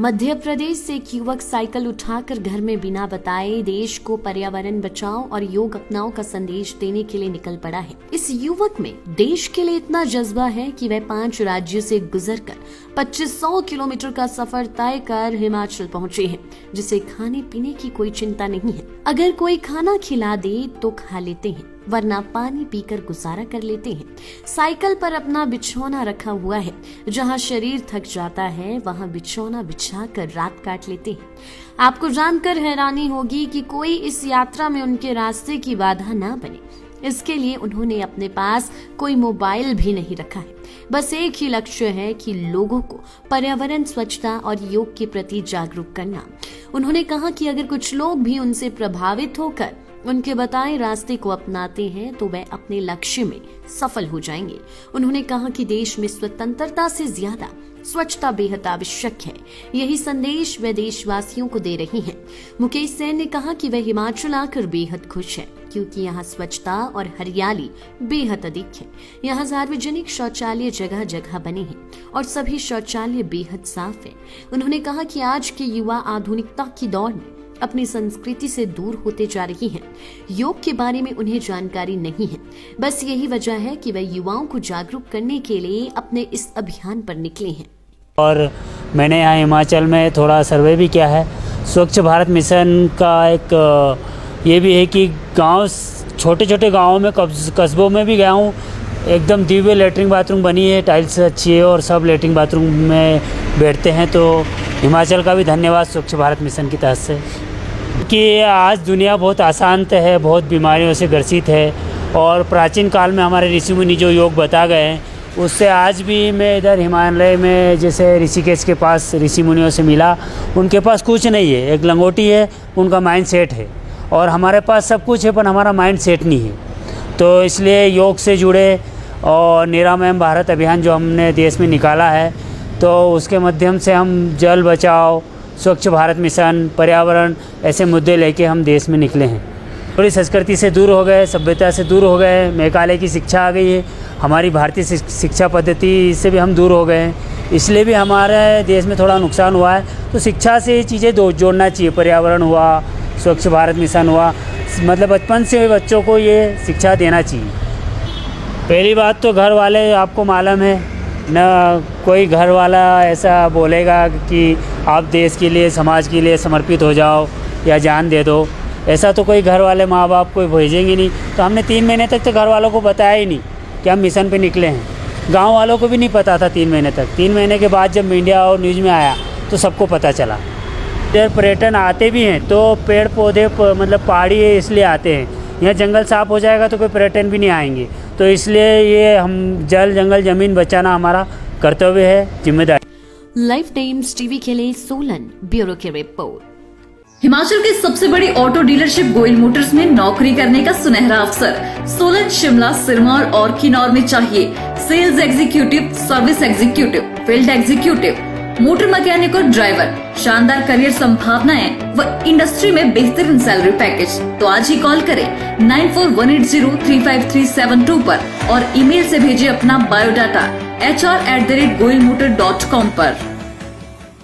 मध्य प्रदेश से एक युवक साइकिल उठाकर घर में बिना बताए देश को पर्यावरण बचाओ और योग अपनाओ का संदेश देने के लिए निकल पड़ा है। इस युवक में देश के लिए इतना जज्बा है कि वह 5 राज्यों से गुजरकर 2500 किलोमीटर का सफर तय कर हिमाचल पहुंचे हैं, जिसे खाने पीने की कोई चिंता नहीं है। अगर कोई खाना खिला दे तो खा लेते हैं, वरना पानी पीकर गुजारा कर लेते हैं। साइकिल पर अपना बिछौना रखा हुआ है, जहां शरीर थक जाता है वहां बिछौना बिछाकर रात काट लेते हैं। आपको जानकर हैरानी होगी कि कोई इस यात्रा में उनके रास्ते की बाधा ना बने, इसके लिए उन्होंने अपने पास कोई मोबाइल भी नहीं रखा है। बस एक ही लक्ष्य है कि लोगों को पर्यावरण, स्वच्छता और योग के प्रति जागरूक करना। उन्होंने कहा कि अगर कुछ लोग भी उनसे प्रभावित होकर उनके बताए रास्ते को अपनाते हैं तो वह अपने लक्ष्य में सफल हो जाएंगे। उन्होंने कहा कि देश में स्वतंत्रता से ज्यादा स्वच्छता बेहद आवश्यक है। यही संदेश वे देशवासियों को दे रही हैं। मुकेश सेन ने कहा कि वह हिमाचल आकर बेहद खुश है, क्योंकि यहाँ स्वच्छता और हरियाली बेहद अधिक है। यहाँ सार्वजनिक शौचालय जगह जगह बने हैं और सभी शौचालय बेहद साफ है। उन्होंने कहा कि आज के युवा आधुनिकता की दौड़ में अपनी संस्कृति से दूर होते जा रही हैं। योग के बारे में उन्हें जानकारी नहीं है। बस यही वजह है कि वह युवाओं को जागरूक करने के लिए अपने इस अभियान पर निकले हैं। और मैंने यहाँ हिमाचल में थोड़ा सर्वे भी किया है। स्वच्छ भारत मिशन का एक ये भी है कि गांव, छोटे छोटे गांवों में, कस्बों में भी गया हूँ। एकदम दिव्य लेटरिन बाथरूम बनी है, टाइल्स अच्छी है और सब लेटरिन बाथरूम में बैठते हैं। तो हिमाचल का भी धन्यवाद स्वच्छ भारत मिशन की तहत से, कि आज दुनिया बहुत अशांत है, बहुत बीमारियों से ग्रसित है। और प्राचीन काल में हमारे ऋषि मुनि जो योग बता गए हैं, उससे आज भी मैं इधर हिमालय में जैसे ऋषिकेश के पास ऋषि मुनियों से मिला। उनके पास कुछ नहीं है, एक लंगोटी है, उनका माइंड सेट है। और हमारे पास सब कुछ है पर हमारा माइंड सेट नहीं है। तो इसलिए योग से जुड़े और निरामयम भारत अभियान जो हमने देश में निकाला है, तो उसके माध्यम से हम जल बचाओ, स्वच्छ भारत मिशन, पर्यावरण, ऐसे मुद्दे लेके हम देश में निकले हैं। थोड़ी संस्कृति से दूर हो गए, सभ्यता से दूर हो गए, मेघालय की शिक्षा आ गई है, हमारी भारतीय शिक्षा पद्धति से भी हम दूर हो गए हैं। इसलिए भी हमारे देश में थोड़ा नुकसान हुआ है। तो शिक्षा से ये चीज़ें जोड़ना चाहिए। पर्यावरण हुआ, स्वच्छ भारत मिशन हुआ, मतलब बचपन से बच्चों को ये शिक्षा देना चाहिए। पहली बात तो घर वाले, आपको मालूम है न, कोई घर वाला ऐसा बोलेगा कि आप देश के लिए, समाज के लिए समर्पित हो जाओ या जान दे दो। ऐसा तो कोई घर वाले माँ बाप कोई भेजेंगे नहीं। तो हमने 3 महीने तक तो घर वालों को बताया ही नहीं कि हम मिशन पे निकले हैं। गांव वालों को भी नहीं पता था 3 महीने तक। 3 महीने के बाद जब मीडिया और न्यूज़ में आया तो सबको पता चला। इधर पर्यटन आते भी हैं तो पेड़ पौधे मतलब पहाड़ी है इसलिए आते हैं। यहाँ जंगल साफ हो जाएगा तो कोई पर्यटन भी नहीं आएंगे। तो इसलिए ये हम जल, जंगल, ज़मीन बचाना हमारा कर्तव्य है, जिम्मेदारी। लाइफ टाइम्स टीवी के लिए सोलन ब्यूरो की रिपोर्ट। हिमाचल के सबसे बड़ी ऑटो डीलरशिप गोयल मोटर्स में नौकरी करने का सुनहरा अवसर सोलन, शिमला, सिरमौर और किन्नौर में चाहिए sales executive, service executive, field executive, motor mechanic और ड्राइवर। शानदार करियर संभावनाएं व इंडस्ट्री में बेहतरीन सैलरी पैकेज। तो आज ही कॉल करें 9418035372 पर और ईमेल से भेजिए अपना बायोडाटा hr@goilmotor.com पर।